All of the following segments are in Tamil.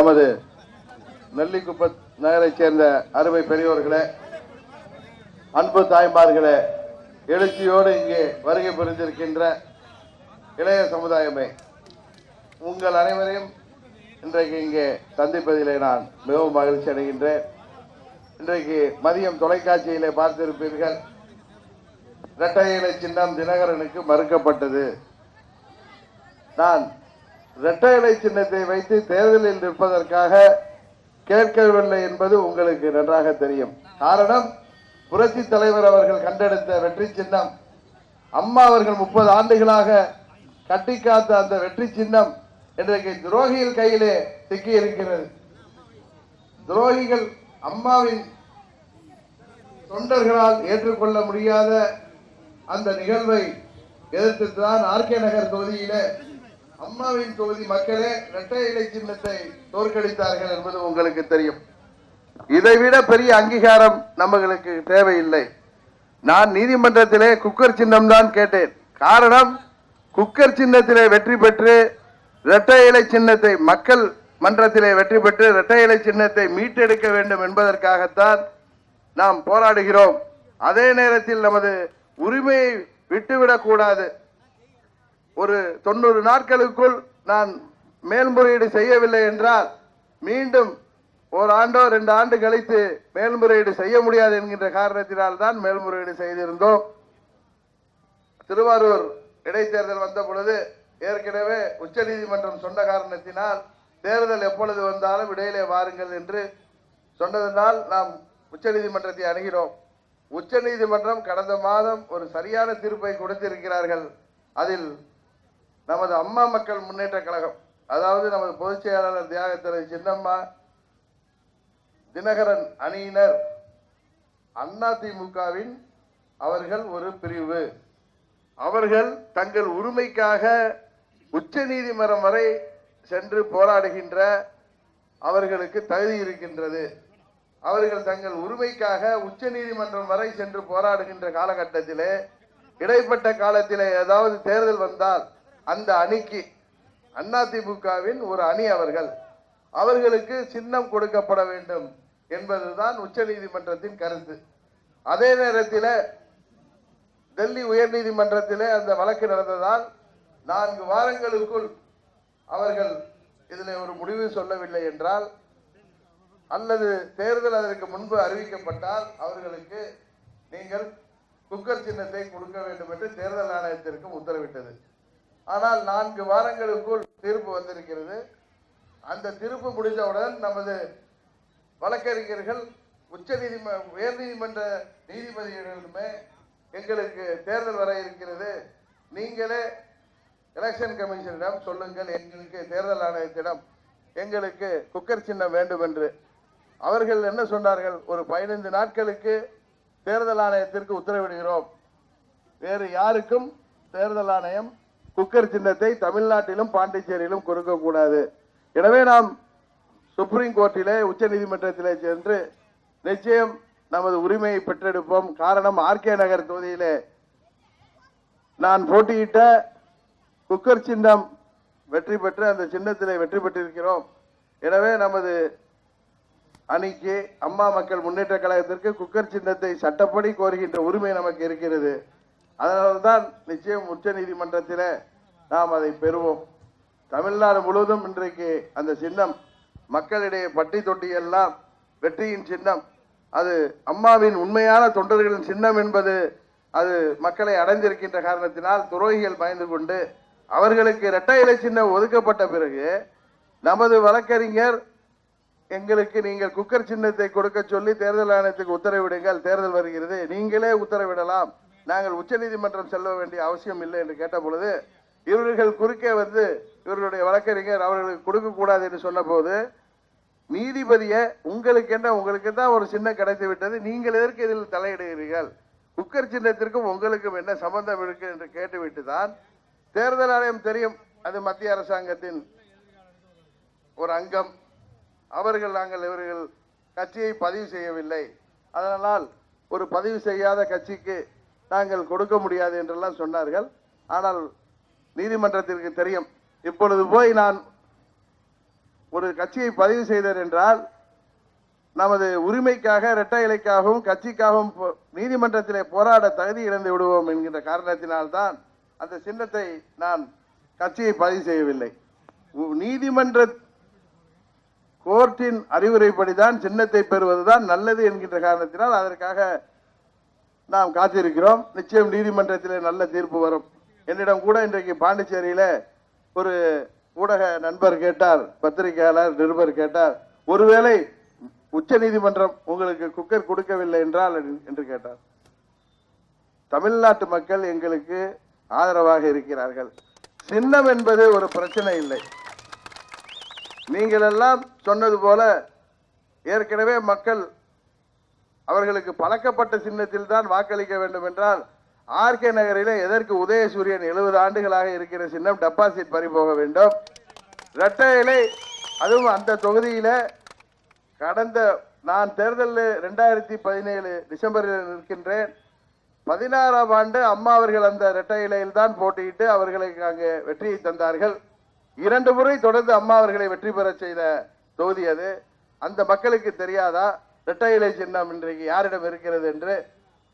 நமது நெல்லிக்குப்ப நகரைச் சேர்ந்த அருமை பெரியோர்களே, அன்பு தாய்மார்களே, எழுச்சியோடு இங்கே வருகை புரிந்திருக்கின்ற இளைய சமுதாயமே, உங்கள் அனைவரையும் இன்றைக்கு இங்கே சந்திப்பதிலே நான் மிகவும் மகிழ்ச்சி அடைகின்றேன். இன்றைக்கு மதியம் தொலைக்காட்சியிலே பார்த்திருப்பீர்கள், இரட்டை இலை சின்னம் தினகரனுக்கு மறுக்கப்பட்டது. நான் இரட்டை இலை சின்னத்தை வைத்து தேர்தலில் நிற்பதற்காக கேட்கவில்லை என்பது உங்களுக்கு நன்றாக தெரியும். காரணம், புரட்சி தலைவர் அவர்கள் கண்டெடுத்த வெற்றி சின்னம், அம்மா அவர்கள் 30 ஆண்டுகளாக கட்டி காத்த அந்த வெற்றி சின்னம் இன்றைக்கு துரோகிகள் கையிலே சிக்கி இருக்கிறது. துரோகிகள் அம்மாவின் தொண்டர்களால் ஏற்றுக்கொள்ள முடியாத அந்த நிகழ்வை எதிர்த்துதான் ஆர்கே நகர் தொகுதியிலே அம்மாவின் தொகுதி மக்களே இரட்டை இலை சின்னத்தை தோற்கடித்தார்கள் என்பது உங்களுக்கு தெரியும். இதைவிட பெரிய அங்கீகாரம் நம்மளுக்கு தேவையில்லை. நான் நீதிமன்றத்திலே குக்கர் சின்னம் தான் கேட்டேன். காரணம், குக்கர் சின்னத்திலே வெற்றி பெற்று இரட்டை இலை சின்னத்தை மக்கள் மன்றத்திலே வெற்றி பெற்று இரட்டை இலை சின்னத்தை மீட்டெடுக்க வேண்டும் என்பதற்காகத்தான் நாம் போராடுகிறோம். அதே நேரத்தில் நமது உரிமையை விட்டுவிடக் கூடாது. ஒரு 90 நாட்களுக்குள் நான் மேல்முறையீடு செய்யவில்லை என்றால் மீண்டும் 1 ஆண்டோ 2 ஆண்டு கழித்து மேல்முறையீடு செய்ய முடியாது என்கின்ற காரணத்தினால் தான் மேல்முறையீடு செய்திருந்தோம். திருவாரூர் இடைத்தேர்தல் வந்த பொழுது ஏற்கனவே உச்சநீதிமன்றம் சொன்ன காரணத்தினால் தேர்தல் எப்பொழுது வந்தாலும் இடையிலே வாருங்கள் என்று சொன்னதனால் நாம் உச்சநீதிமன்றத்தை அணுகிறோம். உச்சநீதிமன்றம் கடந்த மாதம் ஒரு சரியான தீர்ப்பை கொடுத்திருக்கிறார்கள். அதில் நமது அம்மா மக்கள் முன்னேற்ற கழகம், அதாவது நமது பொதுச் செயலாளர் தியாகத்திரை சின்னம்மா, தினகரன் அணியினர், அதிமுகவின் அவர்கள் ஒரு பிரிவு, அவர்கள் தங்கள் உரிமைக்காக உச்ச நீதிமன்றம் வரை சென்று போராடுகின்ற அவர்களுக்கு தகுதி இருக்கின்றது. அவர்கள் தங்கள் உரிமைக்காக உச்ச நீதிமன்றம் வரை சென்று போராடுகின்ற காலகட்டத்திலே இடைப்பட்ட காலத்திலே ஏதாவது தேர்தல் வந்தால் அந்த அணிக்கு, அதிமுகவின் ஒரு அணி, அவர்களுக்கு சின்னம் கொடுக்கப்பட வேண்டும் என்பதுதான் உச்ச நீதிமன்றத்தின் கருத்து. அதே நேரத்தில் டெல்லி உயர் நீதிமன்றத்திலே அந்த வழக்கு நடந்ததால் 4 வாரங்களுக்குள் அவர்கள் இதில் ஒரு முடிவு சொல்லவில்லை என்றால், அல்லது தேர்தல் அதற்கு முன்பு அறிவிக்கப்பட்டால் அவர்களுக்கு நீங்கள் குக்கர் சின்னத்தை கொடுக்க வேண்டும் என்று தேர்தல் ஆணையத்திற்கும் உத்தரவிட்டது. ஆனால் 4 வாரங்களுக்குள் தீர்ப்பு வந்திருக்கிறது. அந்த தீர்ப்பு முடிந்தவுடன் நமது வழக்கறிஞர்கள் உயர் நீதிமன்ற நீதிபதிகளிடமே எங்களுக்கு தேர்தல் வர இருக்கிறது, நீங்களே எலெக்ஷன் கமிஷனிடம் சொல்லுங்கள், எங்களுக்கு தேர்தல் ஆணையத்திடம் எங்களுக்கு குக்கர் சின்னம் வேண்டும் என்று. அவர்கள் என்ன சொன்னார்கள், ஒரு 15 நாட்களுக்கு தேர்தல் ஆணையத்திற்கு உத்தரவிடுகிறோம், வேறு யாருக்கும் தேர்தல் ஆணையம் குக்கர் சின்னத்தை தமிழ்நாட்டிலும் பாண்டிச்சேரியிலும் கொடுக்கக்கூடாது. எனவே நாம் சுப்ரீம் கோர்ட்டிலே உச்ச நீதிமன்றத்திலே சென்று நிச்சயம் நமது உரிமையை பெற்றெடுப்போம். காரணம், ஆர்கே நகர் தொகுதியிலே நான் போட்டியிட்ட குக்கர் சின்னம் வெற்றி பெற்று அந்த சின்னத்திலே வெற்றி பெற்றிருக்கிறோம். எனவே நமது அணிக்கு, அம்மா மக்கள் முன்னேற்ற கழகத்திற்கு குக்கர் சின்னத்தை சட்டப்படி கோருகின்ற உரிமை நமக்கு இருக்கிறது. அதனால்தான் நிச்சயம் உச்ச நீதிமன்றத்தில் நாம் அதை பெறுவோம். தமிழ்நாடு முழுவதும் இன்றைக்கு அந்த சின்னம் மக்களிடையே பட்டி தொட்டி எல்லாம் வெற்றியின் சின்னம், அது அம்மாவின் உண்மையான தொண்டர்களின் சின்னம் என்பது அது மக்களை அடைந்திருக்கின்ற காரணத்தினால் துரோகிகள் பயந்து கொண்டு அவர்களுக்கு இரட்டை இலை சின்னம் ஒதுக்கப்பட்ட பிறகு நமது வழக்கறிஞர் எங்களுக்கு நீங்கள் குக்கர் சின்னத்தை கொடுக்க சொல்லி தேர்தல் ஆணையத்துக்கு உத்தரவிடுங்கள், தேர்தல் வருகிறது, நீங்களே உத்தரவிடலாம், நாங்கள் உச்ச நீதிமன்றம் செல்ல வேண்டிய அவசியம் இல்லை என்று கேட்ட பொழுது இவர்கள் குறுக்கே வந்து இவர்களுடைய வழக்கறிஞர் அவர்களுக்கு கொடுக்க கூடாது என்று சொன்ன போது, நீதிபதியை உங்களுக்கு தான் ஒரு சின்னம் கிடைத்து விட்டது, நீங்கள் எதற்கு இதில் தலையிடுகிறீர்கள், குக்கர் சின்னத்திற்கும் உங்களுக்கும் என்ன சம்பந்தம் இருக்கு என்று கேட்டுவிட்டு தான் தேர்தல் ஆணையம், தெரியும் அது மத்திய அரசாங்கத்தின் ஒரு அங்கம், இவர்கள் கட்சியை பதிவு செய்யவில்லை, அதனால் ஒரு பதிவு செய்யாத கட்சிக்கு நாங்கள் கொடுக்க முடியாது என்றெல்லாம் சொன்னார்கள். ஆனால் நீதிமன்றத்திற்கு தெரியும், இப்பொழுது போய் நான் ஒரு கட்சியை பதிவு செய்தார் என்றால் நமது உரிமைக்காக இரட்டை இலைக்காகவும் கட்சிக்காகவும் நீதிமன்றத்திலே போராட தகுதி இழந்து விடுவோம் என்கின்ற காரணத்தினால்தான் அந்த சின்னத்தை நான் கட்சியை பதிவு செய்யவில்லை. நீதிமன்ற கோர்ட்டின் அறிவுரைப்படிதான் சின்னத்தை பெறுவதுதான் நல்லது என்கின்ற காரணத்தினால் அதற்காக நாம் காத்திருக்கிறோம். நிச்சயம் நீதிமன்றத்திலே நல்ல தீர்ப்பு வரும். என்னிடம் கூட இன்றைக்கு பாண்டிச்சேரியில ஒரு ஊடக நண்பர் கேட்டார், பத்திரிகையாளர் நிருபர் கேட்டார், ஒருவேளை உச்ச நீதிமன்றம் உங்களுக்கு குக்கர் கொடுக்கவில்லை என்றால் என்று கேட்டார். தமிழ்நாட்டு மக்கள் எங்களுக்கு ஆதரவாக இருக்கிறார்கள். சின்னம் என்பது ஒரு பிரச்சனை இல்லை. நீங்கள் எல்லாம் சொன்னது போல ஏற்கனவே மக்கள் அவர்களுக்கு பழக்கப்பட்ட சின்னத்தில் தான் வாக்களிக்க வேண்டும் என்றால் ஆர்கே நகரிலே எதற்கு உதயசூரியன் 70 ஆண்டுகளாக இருக்கிற சின்னம் டெபாசிட் பறி போக வேண்டும்? இரட்டை இலை, அதுவும் அந்த தொகுதியில கடந்த நான் தேர்தலில் 2017 டிசம்பரில் நிற்கின்றேன். 16ஆம் ஆண்டு அம்மா அவர்கள் அந்த இரட்டை இலையில் தான் போட்டியிட்டு அவர்களுக்கு அங்கே வெற்றியை தந்தார்கள். 2 முறை தொடர்ந்து அம்மா அவர்களை வெற்றி பெற செய்த தொகுதி அது. அந்த மக்களுக்கு தெரியாதா இரட்டை இலை சின்னம் இன்றைக்கு யாரிடம் இருக்கிறது என்று?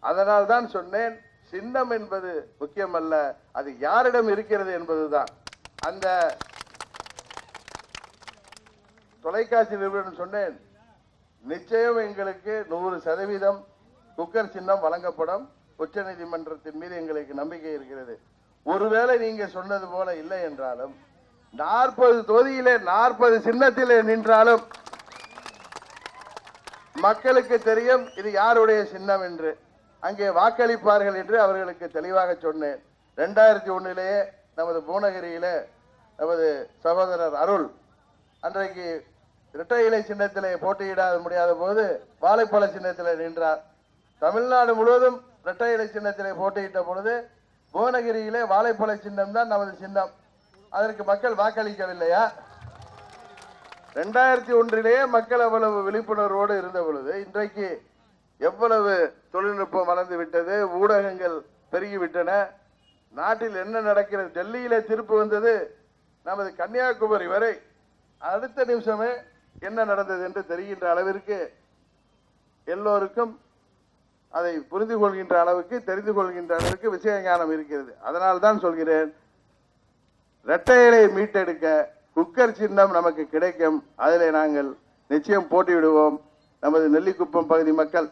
அதனால் தான் சொன்னேன், சின்னம் என்பது முக்கியமல்ல, அது யாரிடம் இருக்கிறது என்பதுதான். அந்த தொலைக்காட்சி நிறுவனம் சொன்னேன், நிச்சயம் எங்களுக்கு 100% குக்கர் சின்னம் வழங்கப்படும். உச்ச நீதிமன்றத்தின் மீது எங்களுக்கு நம்பிக்கை இருக்கிறது. ஒருவேளை நீங்க சொன்னது போல இல்லை என்றாலும் 40 தொகுதியிலே 40 சின்னத்திலே நின்றாலும் மக்களுக்கு தெரியும் இது யாருடைய சின்னம் என்று. அங்கே வாக்களிப்பார்கள் என்று அவர்களுக்கு தெளிவாக சொன்னேன். 2001 நமது பூனகிரியிலே நமது சகோதரர் அருள் அன்றைக்கு இரட்டை இலை சின்னத்திலே போட்டியிட முடியாத போது வாழைப்பழ சின்னத்திலே நின்றார். தமிழ்நாடு முழுவதும் இரட்டை இலை சின்னத்திலே போட்டியிட்ட பொழுது புவனகிரியிலே வாழைப்பழ சின்னம் தான் நமது சின்னம். அதற்கு மக்கள் வாக்களிக்கவில்லையா? 2001 மக்கள் அவ்வளவு விழிப்புணர்வோடு இருந்த பொழுது இன்றைக்கு எவ்வளவு தொழில்நுட்பம் வளர்ந்து விட்டது, ஊடகங்கள் பெருகிவிட்டன. நாட்டில் என்ன நடக்கிறது? டெல்லியிலே தீர்ப்பு வந்தது, நமது கன்னியாகுமரி வரை அடுத்த நிமிஷமே என்ன நடந்தது என்று தெரிகின்ற அளவிற்கு எல்லோருக்கும் அதை புரிந்து கொள்கின்ற அளவுக்கு தெரிந்து கொள்கின்ற அளவுக்கு விஷய ஞானம் இருக்கிறது. அதனால் தான் சொல்கிறேன், இரட்டை இலையை மீட்டெடுக்க குக்கர் சின்னம் நமக்கு கிடைக்கும். அதிலே நாங்கள் நிச்சயம் போட்டியிடுவோம். நமது நெல்லிக்குப்பம் பகுதி மக்கள்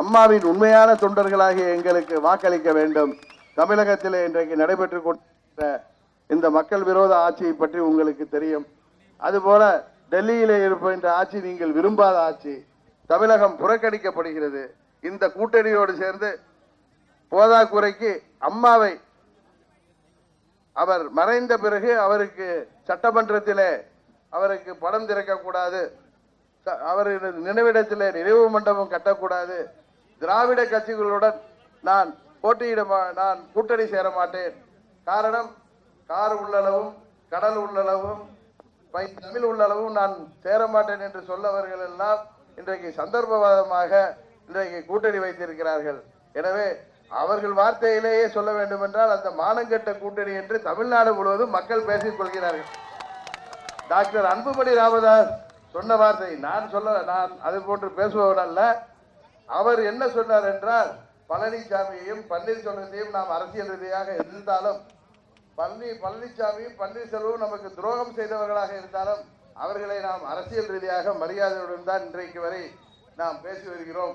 அம்மாவின் உண்மையான தொண்டர்களாகிய எங்களுக்கு வாக்களிக்க வேண்டும். தமிழகத்திலே இன்றைக்கு நடைபெற்றுக் கொண்ட இந்த மக்கள் விரோத ஆட்சியை பற்றி உங்களுக்கு தெரியும். அதுபோல டெல்லியிலே இருக்கின்ற ஆட்சி நீங்கள் விரும்பாத ஆட்சி. தமிழகம் புறக்கணிக்கப்படுகிறது. இந்த கூட்டணியோடு சேர்ந்து போதாக்குறைக்கு அம்மாவை அவர் மறைந்த பிறகு அவருக்கு சட்டமன்றத்திலே அவருக்கு படம் திறக்கக்கூடாது, அவரது நினைவிடத்திலே நினைவு மண்டபம் கட்டக்கூடாது, திராவிட கட்சிகளுடன் நான் நான் கூட்டணி சேர மாட்டேன். காரணம், கார் உள்ளளவும் கடல் உள்ளளவும் தமிழ் உள்ளளவும் நான் சேர மாட்டேன் என்று சொல்லவர்கள் எல்லாம் இன்றைக்கு சந்தர்ப்பவாதமாக இன்றைக்கு கூட்டணி வைத்திருக்கிறார்கள். எனவே அவர்கள் வார்த்தையிலேயே சொல்ல வேண்டும் என்றால் அந்த மானங்கெட்ட கூட்டணி என்று தமிழ்நாடு முழுவதும் மக்கள் பேசிக் கொள்கிறார்கள். டாக்டர் அன்புமணி ராமதாஸ் சொன்ன வார்த்தை நான் அது போன்று பேசுபவன் அல்ல. அவர் என்ன சொன்னார் என்றால், பழனிசாமியையும் பன்னீர்செல்வத்தையும் நாம் அரசியல் ரீதியாக இருந்தாலும் பழனிசாமியும் பன்னீர்செல்வம் நமக்கு துரோகம் செய்தவர்களாக இருந்தாலும் அவர்களை நாம் அரசியல் ரீதியாக மரியாதையுடன் தான் இன்றைக்கு வரை நாம் பேசி வருகிறோம்.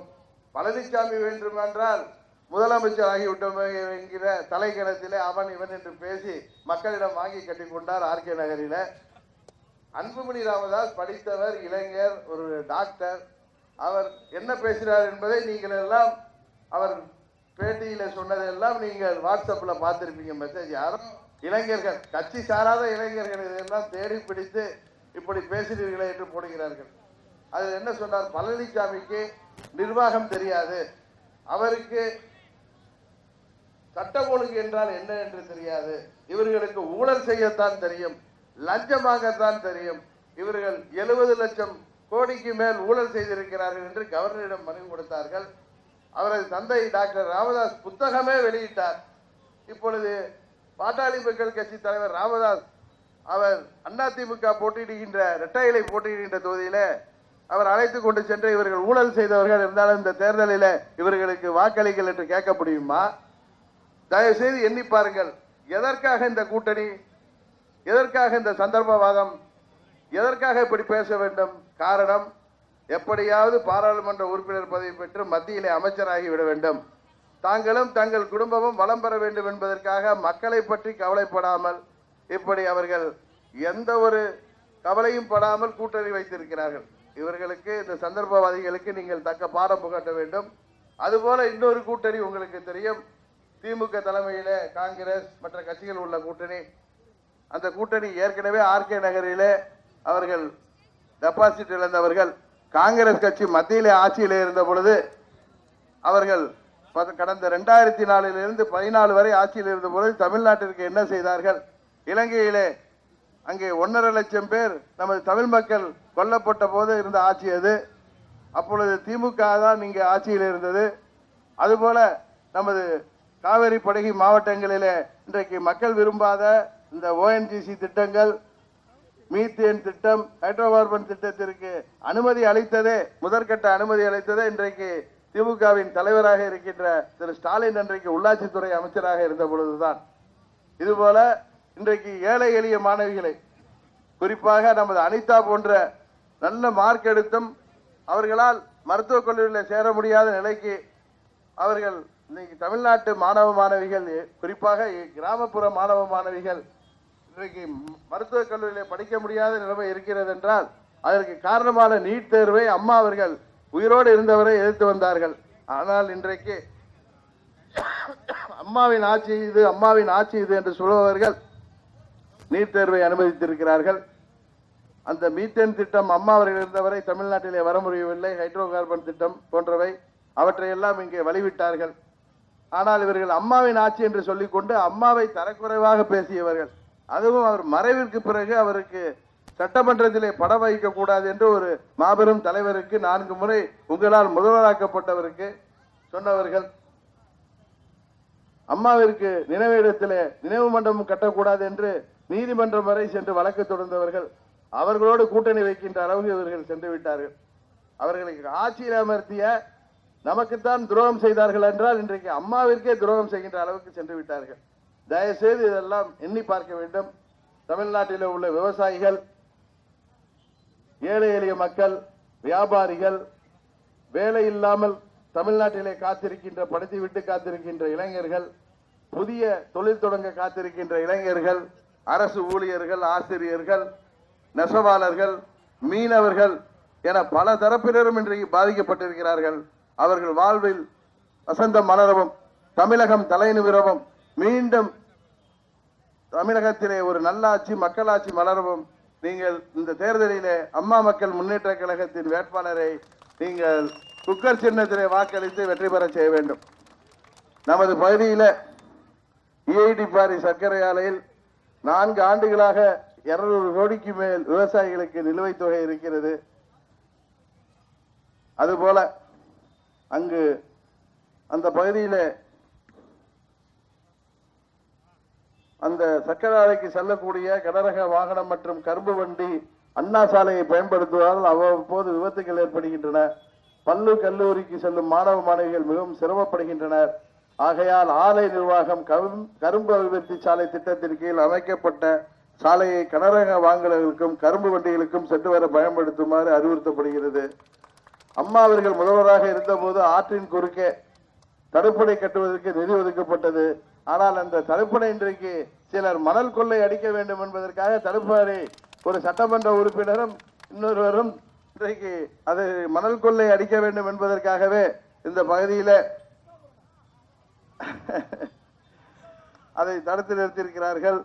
பழனிசாமி வேண்டுமென்றால் முதலமைச்சர் ஆகிவிட்டோம் என்கிற தலைக்கணத்திலே அவன் இவன் என்று பேசி மக்களிடம் வாங்கி கட்டி கொண்டார் ஆர்கே நகரில. அன்புமணி ராமதாஸ் படித்தவர், இளைஞர், ஒரு டாக்டர். அவர் என்ன பேசுகிறார் என்பதை நீங்கள் எல்லாம் அவர் பேட்டியில சொன்னதெல்லாம் நீங்கள் வாட்ஸ்அப்ல பார்த்திருப்பீங்க. மெசேஜ் யாரும் இளைஞர்கள், கட்சி சாராத இளைஞர்கள் இதெல்லாம் தேடி பிடித்து இப்படி பேசுகிறீர்களே என்று போடுகிறார்கள். அது என்ன சொன்னார்? பழனிசாமிக்கு நிர்வாகம் தெரியாது, அவருக்கு சட்டம் ஒழுங்கு என்றால் என்ன என்று தெரியாது, இவர்களுக்கு ஊழல் செய்யத்தான் தெரியும், லஞ்சமாகத்தான் தெரியும், இவர்கள் 70 லட்சம் கோடிக்கு மேல் ஊழல் செய்திருக்கிறார்கள் என்று கவர்னரிடம் மனு கொடுத்தார்கள். அவரது தந்தை டாக்டர் ராமதாஸ் புத்தகமே வெளியிட்டார். இப்பொழுது பாட்டாளி மக்கள் கட்சி தலைவர் ராமதாஸ் அவர் அதிமுக போட்டியிடுகின்ற இரட்டை இலை போட்டியிடுகின்ற தொகுதியில அவர் அழைத்து கொண்டு சென்று இவர்கள் ஊழல் செய்தவர்கள் இருந்தாலும் இந்த தேர்தலில் இவர்களுக்கு வாக்களிகள் என்று கேட்க முடியுமா? தயவு செய்து எண்ணி பாருங்கள். எதற்காக இந்த கூட்டணி, எதற்காக இந்த சந்தர்ப்பவாதம், எதற்காக இப்படி பேச வேண்டும்? காரணம், எப்படியாவது பாராளுமன்ற உறுப்பினர் பதவி பெற்று மத்தியிலே அமைச்சராகி விட வேண்டும், தாங்களும் தங்கள் குடும்பமும் வளம் பெற வேண்டும் என்பதற்காக மக்களை பற்றி கவலைப்படாமல் இப்படி அவர்கள் எந்த ஒரு கவலையும் படாமல் கூட்டணி வைத்திருக்கிறார்கள். இவர்களுக்கு, இந்த சந்தர்ப்பவாதிகளுக்கு நீங்கள் தக்க பாடம் புகட்ட வேண்டும். அதுபோல இன்னொரு கூட்டணி உங்களுக்கு தெரியும், திமுக தலைமையில காங்கிரஸ் மற்ற கட்சிகள் உள்ள கூட்டணி. அந்த கூட்டணி ஏற்கனவே ஆர்கே நகரிலே அவர்கள் டெபாசிட் இழந்தவர்கள். காங்கிரஸ் கட்சி மத்தியிலே ஆட்சியிலே இருந்த பொழுது அவர்கள் கடந்த 2004 14 வரை ஆட்சியில் இருந்த பொழுது தமிழ்நாட்டிற்கு என்ன செய்தார்கள்? இலங்கையிலே அங்கே 1.5 லட்சம் பேர் நமது தமிழ் மக்கள் கொல்லப்பட்ட போது இருந்த ஆட்சி அது. அப்பொழுது திமுக தான் இங்கே ஆட்சியில் இருந்தது. அதுபோல நமது காவிரி படுகை மாவட்டங்களிலே இன்றைக்கு மக்கள் விரும்பாத இந்த ONGC திட்டங்கள், மீத்தேன் திட்டம், ஹைட்ரோ கார்பன் திட்டத்திற்கு அனுமதி அளித்ததே, முதற்கட்ட அனுமதி அளித்ததே இன்றைக்கு திமுகவின் தலைவராக இருக்கின்ற திரு ஸ்டாலின் அன்றைக்கு உள்ளாட்சித்துறை அமைச்சராக இருந்த பொழுதுதான். இதுபோல இன்றைக்கு ஏழை எளிய மாணவிகளை, குறிப்பாக நமது அனிதா போன்ற நல்ல மார்க் எடுத்தும் அவர்களால் மருத்துவக் கல்லூரியில் சேர முடியாத நிலைக்கு அவர்கள் இன்னைக்கு தமிழ்நாட்டு மாணவ மாணவிகள், குறிப்பாக கிராமப்புற மாணவ மாணவிகள் இன்றைக்கு மருத்துவக் கல்லூரியில் படிக்க முடியாத நிலைமை இருக்கிறது என்றால் அதற்கு காரணமான நீட் தேர்வை அம்மா அவர்கள் உயிரோடு இருந்தவரை எதிர்த்து வந்தார்கள். ஆனால் இன்றைக்கு அம்மாவின் ஆட்சி இது, அம்மாவின் ஆட்சி இது என்று சொல்பவர்கள் நீட் தேர்வை அனுமதித்திருக்கிறார்கள். அந்த மீத்தேன் திட்டம் அம்மா அவர்கள் இருந்தவரை தமிழ்நாட்டிலே வர முடியவில்லை. ஹைட்ரோ கார்பன் திட்டம் போன்றவை அவற்றையெல்லாம் இங்கே வழிவிட்டார்கள். ஆனால் இவர்கள் அம்மாவின் ஆட்சி என்று சொல்லிக்கொண்டு அம்மாவை தரக்குறைவாக பேசியவர்கள். அதுவும் அவர் மறைவிற்கு பிறகு அவருக்கு சட்டமன்றத்திலே படம் வைக்க கூடாது என்று ஒரு மாபெரும் தலைவருக்கு 4 முறை உங்களால் முதல்வராக்கப்பட்டவருக்கு சொன்னவர்கள். அம்மாவிற்கு நினைவிடத்திலே நினைவு மண்டபம் கட்டக்கூடாது என்று நீதிமன்றம் வரை சென்று வழக்கு தொடர்ந்தவர்கள். அவர்களோடு கூட்டணி வைக்கின்ற அளவுக்கு இவர்கள் சென்று விட்டார்கள். அவர்களுக்கு ஆட்சியில் அமர்த்திய நமக்குத்தான் துரோகம் செய்தார்கள் என்றால் இன்றைக்கு அம்மாவிற்கே துரோகம் செய்கின்ற அளவுக்கு சென்று விட்டார்கள். தயவுசெய்து இதெல்லாம் எண்ணி பார்க்க வேண்டும். தமிழ்நாட்டில் உள்ள விவசாயிகள், ஏழை எளிய மக்கள், வியாபாரிகள், வேலை இல்லாமல் தமிழ்நாட்டிலே காத்திருக்கின்ற, படித்துவிட்டு காத்திருக்கின்ற இளைஞர்கள், புதிய தொழில் தொடங்க காத்திருக்கின்ற இளைஞர்கள், அரசு ஊழியர்கள், ஆசிரியர்கள், நெசவாளர்கள், மீனவர்கள் என பல தரப்பினரும் இன்றைக்கு பாதிக்கப்பட்டிருக்கிறார்கள். அவர்கள் வாழ்வில் வசந்தம் மலரவும், தமிழகம் தலை நிமிரவும், மீண்டும் தமிழகத்திலே ஒரு நல்லாட்சி, மக்களாட்சி மலரவும் நீங்கள் இந்த தேர்தலிலே அம்மா மக்கள் முன்னேற்ற கழகத்தின் வேட்பாளரை நீங்கள் குக்கர் சின்னத்திலே வாக்களித்து வெற்றி பெற செய்ய வேண்டும். நமது பகுதியில் EID சர்க்கரை ஆலையில் 4 ஆண்டுகளாக 200 கோடிக்கு மேல் விவசாயிகளுக்கு நிலுவைத் தொகை இருக்கிறது. அதுபோல அங்கு அந்த பகுதியில் அந்த சர்க்கரை ஆலைக்கு செல்லக்கூடிய கனரக வாகனம் மற்றும் கரும்பு வண்டி அண்ணா சாலையை பயன்படுத்துவதால் அவ்வப்போது விபத்துகள் ஏற்படுகின்றன. பள்ளி கல்லூரிக்கு செல்லும் மாணவ மாணவிகள் மிகவும் சிரமப்படுகின்றனர். ஆகையால் ஆலை நிர்வாகம் கரும்பு அபிவிருத்தி சாலை திட்டத்தின் கீழ் அமைக்கப்பட்ட சாலையை கனரக வாகனங்களுக்கும் கரும்பு வண்டிகளுக்கும் சென்று வர பயன்படுத்துமாறு அறிவுறுத்தப்படுகிறது. அம்மா அவர்கள் முதல்வராக இருந்தபோது ஆற்றின் குறுக்கே தடுப்பணை கட்டுவதற்கு நிதி ஒதுக்கப்பட்டது. ஆனால் அந்த தடுப்பணை இன்றைக்கு சிலர் மணல் கொள்ளை அடிக்க வேண்டும் என்பதற்காக தடுப்பணை ஒரு சட்டமன்ற உறுப்பினரும் இன்னொருவரும் இன்றைக்கு அது மணல் கொள்ளை அடிக்க வேண்டும் என்பதற்காகவே இந்த பகுதியில் அதை தடுத்து நிறுத்தியிருக்கிறார்கள்.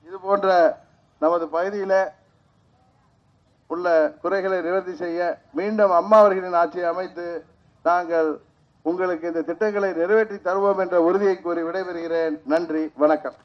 இது போன்ற நமது பகுதியில் உள்ள குறைகளை நிவர்த்தி செய்ய மீண்டும் அம்மா அவர்களின் ஆட்சியை அமைத்து நாங்கள் உங்களுக்கு இந்த திட்டங்களை நிறைவேற்றி தருவோம் என்ற உறுதியை கூறி விடைபெறுகிறேன். நன்றி, வணக்கம்.